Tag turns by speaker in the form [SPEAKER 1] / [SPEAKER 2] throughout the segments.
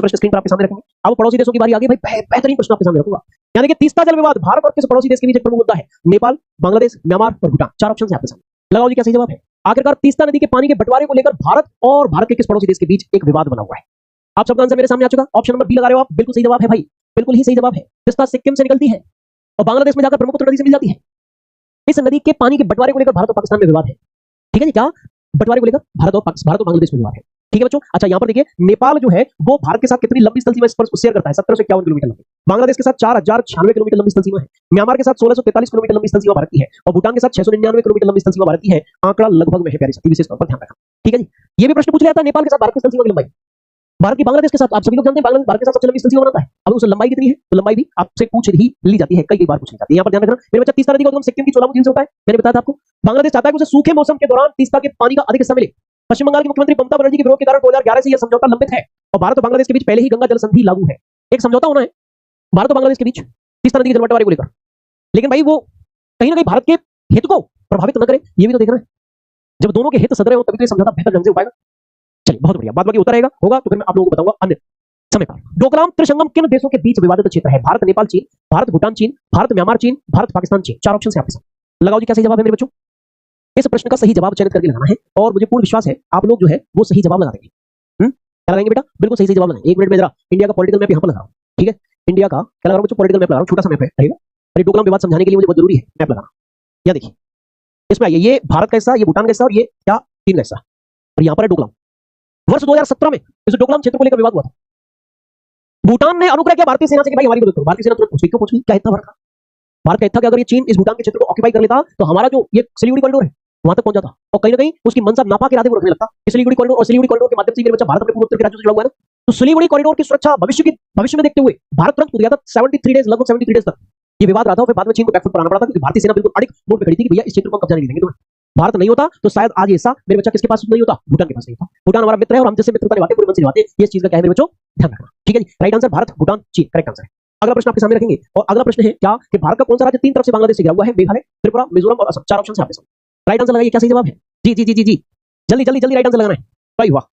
[SPEAKER 1] Next प्रश्न screen पर आपके सामने रखेंगे। अब पड़ोसी देशों की बारी आ गई भाई, बेहतरीन प्रश्न आपके सामने रखूंगा। यानी कि तीस्ता जल विवाद भारत और किस पड़ोसी देश के बीच एक प्रमुख मुद्दा है? नेपाल, बांग्लादेश, म्यांमार और भूटान। चार ऑप्शन है आपके सामने, लगाओ जी क्या सही जवाब है। आखिरकार तीस्ता नदी के पानी के बंटवारे को लेकर भारत और भारत के किस पड़ोसी देश के बीच एक विवाद बना हुआ है? आप सबका आंसर मेरे सामने आ चुका। ऑप्शन नंबर बी लगा रहे हो आप, बिल्कुल सही जवाब है भाई, बिल्कुल ही सही जवाब है। तीस्ता सिक्किम से निकलती है और बांग्लादेश में जाकर ब्रह्मपुत्र नदी से मिल जाती है। इस नदी के पानी के बंटवारे को लेकर भारत और पाकिस्तान में विवाद है। ठीक है जी, क्या बंटवारे को लेकर भारत और बांग्लादेश में विवाद है। ठीक है बच्चों। अच्छा यहाँ पर देखिए, नेपाल जो है वो भारत के साथ कितनी लंबी स्थल सीमा शेयर करता है? 1751 किलोमीटर लंबी। बांग्लादेश के साथ 4096 किलोमीटर लंबी स्थल सीमा है। म्यांमार के साथ 1643 किलोमीटर लंबी स्थल सीमा भारत की है और भूटान के साथ 699 किलोमीटर लंबी स्थल सीमा भारत की है। आंकड़ा लगभग में है प्यारे साथी, विशेष तौर पर ध्यान रखना। ठीक है जी, ये भी प्रश्न पूछ लिया था नेपाल के साथ भारत की स्थल सीमा की लंबाई, भारत की बांग्लादेश के साथ। आप सभी लोग जानते हैं बांग्लादेश भारत के साथ सबसे लंबी स्थल सीमा बनाता है। अब उस लंबाई कितनी है? तो लंबाई भी आपसे पूछ ही ली जाती है, कई बार पूछ ली जाती है। यहाँ पर ध्यान रखना मेरे बच्चा, तीस्ता नदी का उद्गम सिक्किम की चोलामू झील से होता है। मैंने बताया था आपको। बांग्लादेश चाहता है कि उसे सूखे मौसम के दौरान तीस्ता के पानी का अधिक हिस्सा मिले। पश्चिम बंगाल की मुख्यमंत्री ममता बनर्जी के विरोध के कारण 2011 से यह समझौता लंबित है और भारत और बांग्लादेश के बीच पहले ही गंगा जल संधि लागू है। एक समझौता होना है भारत और बांग्लादेश के बीच तीस्ता नदी के जल बंटवारे को लेकर, लेकिन भाई वो कहीं ना कहीं भारत के हित को प्रभावित न करे, ये भी तो देखना है। जब दोनों के हित सदरे हो तभी तो समझौता बेहतर ढंग से हो पाएगा। चलिए बहुत बढ़िया, बाद बाकी होता रहेगा, होगा तो फिर मैं आप लोगों को बताऊंगा अन्य समय पर। डोकलाम त्रिसंगम किन देशों के बीच विवादित क्षेत्र है? भारत नेपाल चीन, भारत भूटान चीन, भारत म्यांमार चीन, भारत पाकिस्तान चीन। चार ऑप्शन है आपके साथ, लगाओ जी क्या सही जवाब है मेरे बच्चों। इस प्रश्न का सही जवाब चयनित करके लगाना है और मुझे पूर्ण विश्वास है आप लोग जो है वो सही जवाब लगा देंगे। क्या लगाएंगे बेटा? बिल्कुल सही जवाब लगाएंगे। एक मिनट में जरा इंडिया का पॉलिटिकल मैप यहाँ पर लगा रहा हूँ। ठीक है, इंडिया का क्या लगा रहा हूँ? पॉलिटिकल मैप लगा रहा हूँ, छोटा सा मैप है रहेगा। और ये डोकलाम विवाद समझाने के लिए मुझे बहुत जरूरी है मैप लगाना। या देखिए इसमें आइए, ये भारत का हिस्सा, ये भूटान का हिस्सा और ये क्या चीन का हिस्सा, और यहाँ पर है डोकलाम। वर्ष 2017 में इस डोकलाम क्षेत्र को लेकर विवाद हुआ था। भूटान ने अनुग्रह किया भारतीय सेना से कि भाई हमारी मदद करो। भारतीय सेना तुरंत पूछ गई, क्यों पूछ गई? क्या इतना भारत का भारत का हित था कि अगर ये चीन इस भूटान के क्षेत्र को ऑक्यूपाई कर लेता तो हमारा जो ये सिलीगुड़ी कॉरिडोर है वहां तक पहुंच जाता, और कहीं ना कहीं उसकी मनसा नापा के इरादे वो रखने लगता। सिलीगुड़ी कॉरिडोर और सिलीगुड़ी कॉरिडोर के माध्यम से मेरे बच्चा भारत अपने पूर्वोत्तर के राज्यों से जुड़ा हुआ है ना, तो सिलीगुड़ी कॉरिडोर की सुरक्षा भविष्य में देखते हुए भारत तुरंत कूद गया था। 73 डेज, लगभग 73 डेज तक ये विवाद रहा था। फिर बाद में चीन को बैकफुट पर आना पड़ा था क्योंकि भारतीय सेना बिल्कुल अड़िग मोड पे खड़ी थी कि भैया इस क्षेत्र को कब्जा नहीं देंगे तुम्हें। भारत नहीं होता तो शायद आज ऐसा मेरे बच्चा किसके पास नहीं होता? भूटान के पास नहीं होता। भूटान हमारा मित्र है और हम जैसे मित्रता निभाते पूरे मन से निभाते हैं। ये चीज का क्या है मेरे बच्चों, ध्यान रखना। ठीक है जी, राइट आंसर भारत भूटान चीन करेक्ट आंसर है। अगला प्रश्न आपके सामने रखेंगे और अगला प्रश्न है क्या कि भारत का कौन सा राज्य तीन तरफ से बांग्लादेश से घिरा हुआ है? मेघालय, त्रिपुरा, मिजोरम और असम। चार ऑप्शन है आपके सामने, राइट आंसर लगाइए क्या सही जवाब है। जी जी जी जी जी, जल्दी जल्दी जल्दी राइट आंसर लगाना है भाई। वाह,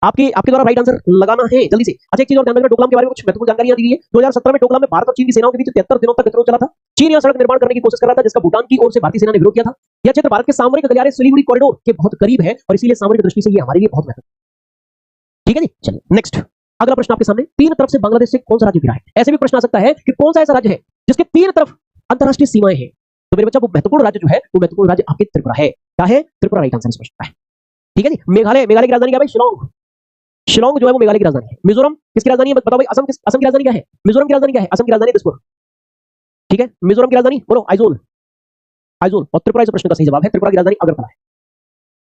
[SPEAKER 1] आपके द्वारा राइट आंसर लगाना है जल्दी से। अच्छा एक चीज और ध्यान रखना, डोकलाम के बारे में कुछ महत्वपूर्ण जानकारी दी गई है। 2017 में डोकलाम में भारत और चीन की सेनाओं के बीच 73 दिनों तक गतिरोध चला था। चीन यहां सड़क निर्माण करने की कोशिश कर रहा था जिसका भूटान की ओर से भारतीय सेना ने विरोध किया था। यह क्षेत्र भारत के सामरिक गलियारे सिलीगुड़ी कॉरिडोर के बहुत करीब है और इसीलिए सामरिक दृष्टि से ये हमारे लिए बहुत महत्वपूर्ण। ठीक है जी, चलिए नेक्स्ट अगला प्रश्न आपके सामने, तीन तरफ से बांग्लादेश से कौन सा राज्य घिरा है? ऐसे भी प्रश्न आ सकता है कि कौन सा ऐसा राज्य है जिसके तीन तरफ अंतरराष्ट्रीय सीमाएं हैं? तो मेरे बच्चा वो महत्वपूर्ण राज्य जो है वो महत्वपूर्ण राज्य आपके त्रिपुरा है। क्या है? त्रिपुरा राइट आंसर इस प्रश्न का है। ठीक है जी, मेघालय की राजधानी क्या भाई? शिलोंग। शिलोंग जो है वो मेघालय की राजधानी है। मिजोरम किसकी राजधानी है बताओ भाई? असम की राजधानी क्या है? मिजोरम की राजधानी क्या है? असम की राजधानी दिसपुर। ठीक है, मिजोरम की राजधानी बोलो आइजोल। और त्रिपुरा इस प्रश्न का सही जवाब है। त्रिपुरा की राजधानी अगरतला है।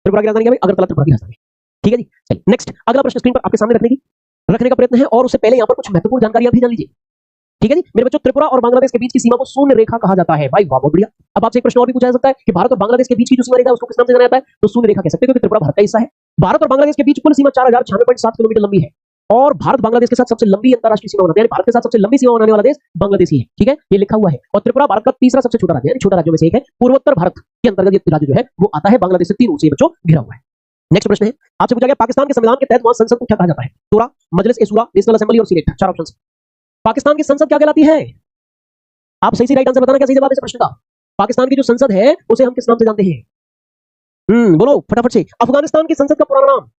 [SPEAKER 1] त्रिपुरा की राजधानी क्या भाई? अगरतला त्रिपुरा की राजधानी। ठीक है जी, चलिए नेक्स्ट अगला प्रश्न स्क्रीन पर आपके सामने रखने का प्रयत्न है और उससे पहले यहाँ पर कुछ महत्वपूर्ण जानकारियां भी जान लीजिए। ठीक है जी मेरे बच्चों, त्रिपुरा और बांग्लादेश के बीच की सीमा को शून्य रेखा कहा जाता है। भाई वाह, बहुत बढ़िया। अब आपसे एक प्रश्न और भी पूछा जा सकता है कि भारत और बांग्लादेश के बीच की जो सीमा रेखा है उसको किस नाम से जाना जाता है? तो शून्य रेखा कह सकते हैं क्योंकि त्रिपुरा भारत का हिस्सा है। भारत और बांग्लादेश के बीच कुल सीमा 4096.7 किलोमीटर लंबी है और भारत बांग्लादेश के साथ सबसे लंबी अंतरराष्ट्रीय सीमा बनाती है। भारत के साथ सबसे लंबी सीमा बनाने वाला देश बांग्लादेश ही है। ठीक है, ये लिखा हुआ है। और त्रिपुरा भारत का तीसरा सबसे छोटा राज्य है, छोटा राज्यों में से एक है। पूर्वोत्तर भारत के अंतर्गत ये राज्य जो है वो आता है बांग्लादेश से 3 ऊंचे बच्चों घिरा हुआ है। नेक्स्ट प्रश्न है आपसे पूछा गया पाकिस्तान के संविधान के तहत वहां संसद को क्या कहा जाता है? शूरा, मजलिस ए शूरा, नेशनल असेंबली और सीनेट। चार ऑप्शन। पाकिस्तान की संसद क्या कहलाती है? आप सही से राइट आंसर बताना क्या सही जवाब है इस प्रश्न का। पाकिस्तान की जो संसद है उसे हम किस नाम से जानते हैं? बोलो फटाफट से। अफगानिस्तान की संसद का पुराना नाम?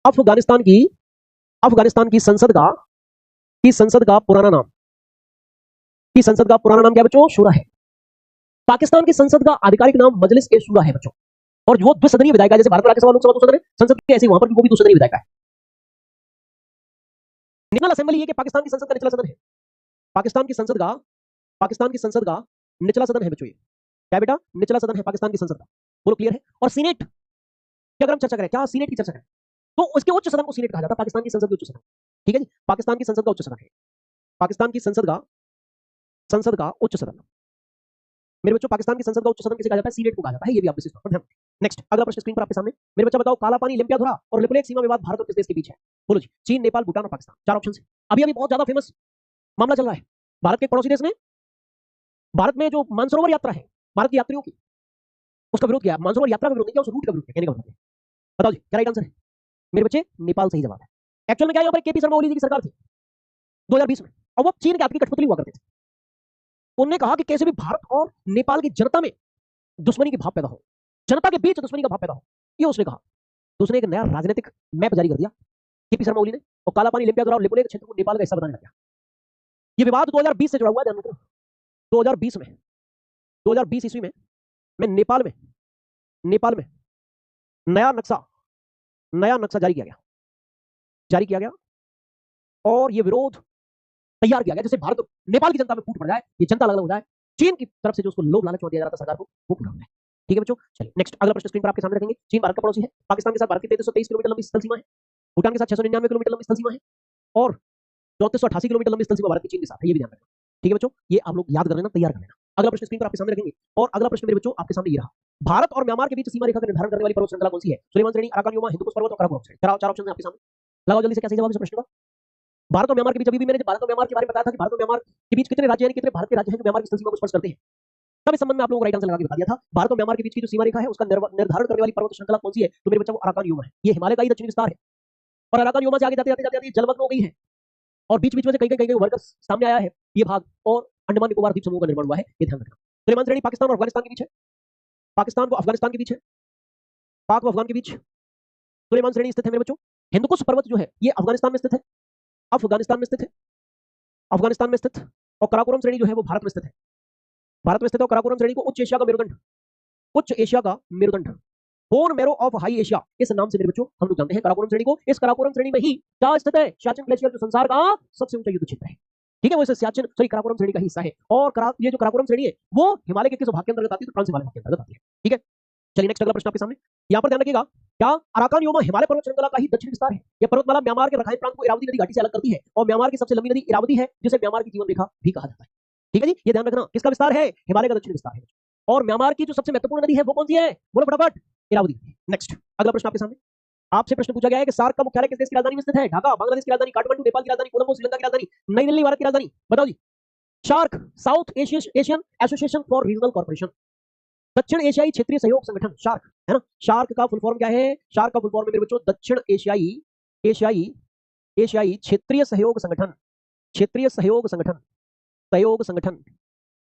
[SPEAKER 1] अफगानिस्तान की संसद का पुराना नाम क्या बच्चों? शूरा है। पाकिस्तान की संसद का आधिकारिक नाम मजलिस ए शूरा है बच्चों। और वो द्विसदनीय विधायिका, जैसे भारत में राज्यसभा लोकसभा दो सदन है, संसद के ऐसे वहां पर वो भी द्विसदनीय विधायिका है। नेशनल असेंबली ये कि पाकिस्तान की संसद का निचला सदन है। पाकिस्तान की संसद का निचला सदन है बच्चों। ये क्या बेटा? निचला सदन है पाकिस्तान की संसद का। बोलो क्लियर है? और सीनेट की अगर हम चर्चा करें, क्या सीनेट की चर्चा करें तो उसके उच्च सदन को सीनेट कहा जाता है। पाकिस्तान की संसद के उच्च सदन। ठीक है जी, पाकिस्तान की संसद का उच्च सदन है। पाकिस्तान की संसद का उच्च सदन मेरे बच्चों, पाकिस्तान की संसद का उच्च सदन किसे कहा जाता है? सीनेट को कहा जाता है। ये भी आप विशेष तौर पर ध्यान। नेक्स्ट अगला प्रश्न स्क्रीन पर आपके सामने, मेरे बच्चा बताओ काला पानी, लिम्पियाधुरा और लिपुलेख सीमा विवाद भारत और किस देश के बीच है? बोलो जी। चीन, नेपाल, भूटान और पाकिस्तान। चार ऑप्शन है। अभी बहुत ज्यादा फेमस मामला चल रहा है। भारत के पड़ोसी देश ने भारत में जो मानसरोवर यात्रा है भारत के यात्रियों की, उसका विरोध किया। मानसरोवर यात्रा का विरोध नहीं किया, उस रूट का विरोध किया। कहने का मतलब बताओ जी क्या राइट आंसर है? मेरे बच्चे नेपाल सही जवाब है। एक्चुअल में क्या है, केपी शर्मा ओली जी की सरकार थी 2020 में, और वो चीन के आपकी कठपुतली हुआ करते थे। उन्होंने कहा कि कैसे भी भारत और नेपाल की जनता में दुश्मनी की भाव पैदा हो, जनता के बीच दुश्मनी का भाव पैदा हो, ये उसने कहा। तो उसने एक नया राजनीतिक मैप जारी कर दिया केपी शर्मा ओली ने, और काला पानी लिम्पिया और लिपुलेख क्षेत्र को नेपाल का हिस्सा बनाने लगा। ये विवाद 2020 से जुड़ा हुआ है, ध्यान रखना। 2020 में 2020 ईस्वी में नेपाल में नया नक्शा जारी किया गया और ये विरोध तैयार किया गया, जैसे भारत नेपाल की जनता में फूट पड़ जाए, ये जनता अलग अलग हो जाए, चीन की तरफ से जो उसको लोभ लालच दिया जा रहा था सरकार को, वो पूरा हो जाए। ठीक है बच्चों, चलिए नेक्स्ट अगला प्रश्न स्क्रीन पर आपके सामने रखेंगे। चीन भारत का पड़ोसी है, पाकिस्तान के साथ भारत की 3323 किलोमीटर लंबी स्थल सीमा है, भूटान के साथ 699 किलोमीटर लंबी स्थल सीमा है, और 3488 किलोमीटर लंबी स्थल सीमा भारत की चीन के साथ है, ये भी ध्यान रखना। ठीक है बच्चों, ये आप लोग याद कर लेना, तैयार कर लेना। अगला प्रश्न स्क्रीन पर आपके सामने रखेंगे, और अगला प्रश्न मेरे बच्चों आपके सामने ये रहा, भारत और म्यांमार के बीच सीमा रेखा का निर्धारण करने वाली पर्वत श्रृंखला कौन सी है? सुलेमान श्रेणी, अराकान योमा, हिंदुकुश पर्वत और कराकोरम श्रेणी। चार ऑप्शन है आपके सामने, लगाओ जल्दी से, क्या सही जवाब इस प्रश्न का? भारत और म्यांमार के बीच, अभी भी मैंने भारत और म्यांमार के बारे में बताया था कि भारत और म्यांमार के बीच कितने राज्य हैं, कितने भारत के राज्य हैं जो म्यांमार की स्थल सीमा को स्पर्श करते हैं। तब इस संबंध में आप लोगों को राइट आंसर लगा के बता दिया था। भारत और म्यांमार के बीच की जो सीमा रेखा है उसका निर्धारण करने वाली पर्वत श्रृंखला कौन सी है? तो मेरे बच्चों को अराकान योमा है। ये हिमालय का ही दक्षिणी विस्तार है, और अराकान योमा से आगे जाते जाते जलमग्न हो गई है, और बीच बीच में से कई उभर कर सामने आया है ये भाग, और अंडमान निकोबार द्वीप समूह का निर्माण हुआ है, ये ध्यान रखना। सुलेमान श्रेणी पाकिस्तान और अफगानिस्तान के बीच है, पाकिस्तान को अफगानिस्तान के बीच है, पाक व अफगान के बीच सुलेमान श्रेणी स्थित है मेरे बच्चों। हिंदुकुश पर्वत जो है ये अफगानिस्तान में स्थित है, अफगानिस्तान में स्थित है, अफगानिस्तान में स्थित, और कराकोरम श्रेणी जो है वो भारत में स्थित है, भारत में स्थित है। और कराकोरम श्रेणी को उच्च एशिया का मेरुदंड, उच्च एशिया का मेरुदंड, bone marrow of high Asia, इस नाम से मेरे बच्चों हम लोग जानते हैं कराकोरम श्रेणी को। इस कराकोरम श्रेणी में ही क्या स्थित है? सियाचिन ग्लेशियर, जो संसार का सबसे ऊंचा युद्ध क्षेत्र है। ठीक है, वो इस सियाचिन कराकोरम श्रेणी का हिस्सा है, और ये जो कराकोरम श्रेणी है वो हिमालय के किस भाग के अंतर्गत आती है? तो ट्रांस हिमालय भाग के अंतर्गत आती है। ठीक है, चलिए नेक्स्ट अगला प्रश्न आपके सामने, यहाँ पर ध्यान रखिएगा, क्या अराकान योमा हिमालय पर्वत श्रृंखला का ही दक्षिण विस्तार है? यह पर्वतमाला म्यांमार के रखाइन प्रांत को इरावदी नदी घाटी से अलग करती है, और म्यांमार की सबसे लंबी नदी इरावदी है, जिसे म्यांमार की जीवन रेखा भी कहा जाता है। ठीक है जी, ये ध्यान रखना, किसका विस्तार है? हिमालय का दक्षिण विस्तार है। और म्यांमार की जो सबसे महत्वपूर्ण नदी है वो कौन सी है? बोलो फटाफट, इरावदी। नेक्स्ट अगला प्रश्न आपके सामने, आपसे प्रश्न पूछा गया है कि सार्क का मुख्यालय किस देश की राजधानी में स्थित है? ढाका बांग्लादेश की राजधानी, काठमांडू नेपाल की राजधानी, कोलंबो श्रीलंका की राजधानी, नई दिल्ली भारत की राजधानी, बताओ जी। SAARC, South Asian Association for Regional Corporation, दक्षिण एशियाई क्षेत्रीय सहयोग संगठन, शार्क है ना। शार्क का फुल फॉर्म क्या है? शार्क का फुल फॉर्म है मेरे बच्चों दक्षिण एशियाई क्षेत्रीय सहयोग संगठन, क्षेत्रीय सहयोग संगठन।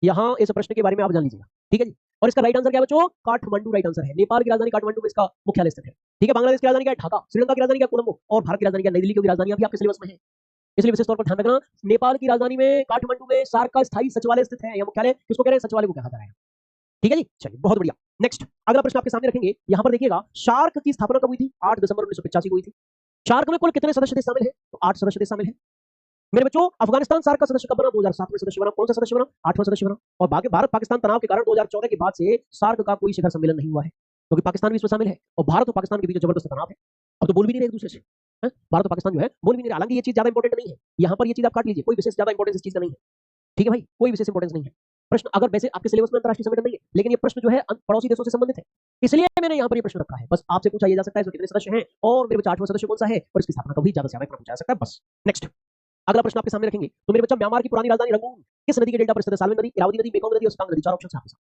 [SPEAKER 1] यहां इस प्रश्न के बारे में आप जान लीजिएगा। ठीक है जी, और इसका राइट आंसर क्या है बच्चों? काठमांडू राइट आंसर है। नेपाल की राजधानी काठमांडू में इसका मुख्यालय स्थित है। ठीक है, बांग्लादेश की राजधानी क्या है? ढाका, श्रीलंका की राजधानी क्या? कोलंबो, और भारत की राजधानी क्या? नई दिल्ली, क्योंकि राजधानी अभी आपके सिलेबस में है, इसलिए विशेष तौर पर ध्यान रखना। नेपाल की राजधानी में काठमांडू में सार्क का स्थायी सचिवालय स्थित है, या मुख्यालय किसको कह रहे हैं? सचिवालय को कहा जा रहा है। ठीक है जी, चलिए बहुत बढ़िया। नेक्स्ट अगला प्रश्न आपके सामने रखेंगे, यहां पर देखिएगा, शार्क की स्थापना कब हुई थी? 8 दिसंबर 1985 को हुई थी। शार्क में कुल कितने सदस्य देश शामिल है? तो 8 सदस्य देश शामिल है मेरे बच्चों। अफगानिस्तान सार्क का सदस्य कब बना? 2007 में सदस्य बना। कौन सा सदस्य बना? 8वां सदस्य बना। और बाकी भारत पाकिस्तान तनाव के कारण 2014 के बाद से सार्क का कोई शिखर सम्मेलन नहीं हुआ है, क्योंकि पाकिस्तान भी इसमें शामिल है, और भारत और पाकिस्तान के बीच जबरदस्त तनाव है। अब तो बोल भी नहीं रहे एक दूसरे से, भारत और पाकिस्तान जो है बोल भी नहीं रहे। हालांकि ये चीज ज्यादा इंपॉर्टेंट नहीं है, यहाँ पर ये चीज आप काट लीजिए, कोई विशेष ज्यादा इंपॉर्टेंस इस चीज का नहीं है। ठीक है भाई, कोई विशेष इंपॉर्टेंस नहीं है। प्रश्न अगर वैसे आपके सिलेबस में अंतरराष्ट्रीय संगठन नहीं है, लेकिन ये प्रश्न जो है पड़ोसी देशों से संबंधित है, इसलिए मैंने यहाँ पर ये प्रश्न रखा है। बस आपसे पूछा जा सकता है इसमें कितने सदस्य हैं, और मेरे बच्चे 8वां सदस्य कौन सा है, और इसकी स्थापना कब हुई, ज्यादा से ज्यादा पूछा जा सकता है। बस नेक्स्ट अगला प्रश्न आपके सामने रखेंगे, तो मेरे बच्चा म्यांमार की पुरानी राजधानी रंगून किस नदी के डेल्टा पर स्थित है? साल्वेन नदी, इरावदी नदी, मेकोंग नदी और सितांग नदी। 4 ऑप्शन आपके सामने।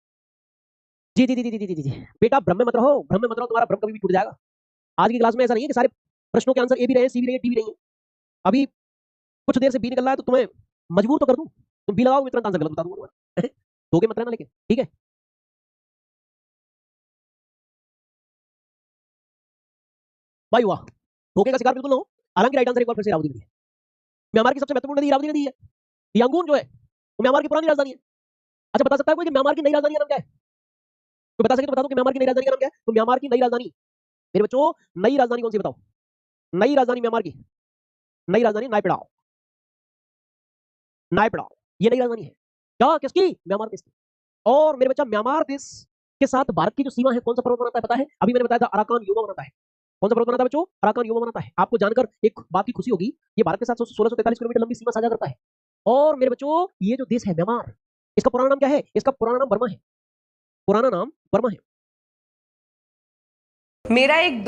[SPEAKER 1] जी जी जी जी जी जी जी बेटा, भ्रम में मत रहो, तुम्हारा भ्रम कभी भी टूट जाएगा। आज की क्लास में ऐसा नहीं है कि सारे प्रश्नों के आंसर ए भी रहे, सी भी रहे, डी भी रही है। अभी कुछ देर से बी निकल रहा है, तो तुम्हें मजबूर तो कर दूं, तुम बी लगाओ, मैं तुरंत आंसर गलत बता दूंगा। धोखे मत रहना लेकिन, ठीक है। भाई वाह, धोखे का शिकार बिल्कुल ना हो। हालांकि राइट आंसर एक बार फिर से इरावदी नदी है। म्यांमार की सबसे महत्वपूर्ण नदी इरावदी नदी है। यांगून जो है वो म्यांमार की पुरानी राजधानी है। अच्छा, बता सकता है कोई कि म्यांमार की नई राजधानी का नाम क्या है? तो बता सके तो बता दो कि म्यांमार की नई राजधानी का नाम क्या है। तो म्यांमार की नई राजधानी मेरे बच्चों, नई राजधानी कौन सी बताओ? नई राजधानी म्यांमार की नई राजधानी नायपीडाओ, नायपीडाओ ये नई राजधानी है। क्या किसकी? म्यांमार देश की। और मेरे बच्चा म्यांमार देश के साथ भारत की जो सीमा है, कौन सा पर्वत बनाता है पता है? अभी मैंने बताया था अराकान योमा बनाता है। कौन सा पर्वत बनाता है बच्चों? अराकान योमा बनाता है। आपको जानकर एक बात की खुशी होगी, ये भारत के साथ 1643 किलोमीटर लंबी सीमा साझा करता है। और मेरे बच्चों ये जो देश है म्यांमार, इसका पुराना नाम क्या है? इसका पुराना नाम बर्मा है, पुराना नाम बर्मा है।
[SPEAKER 2] मेरा एक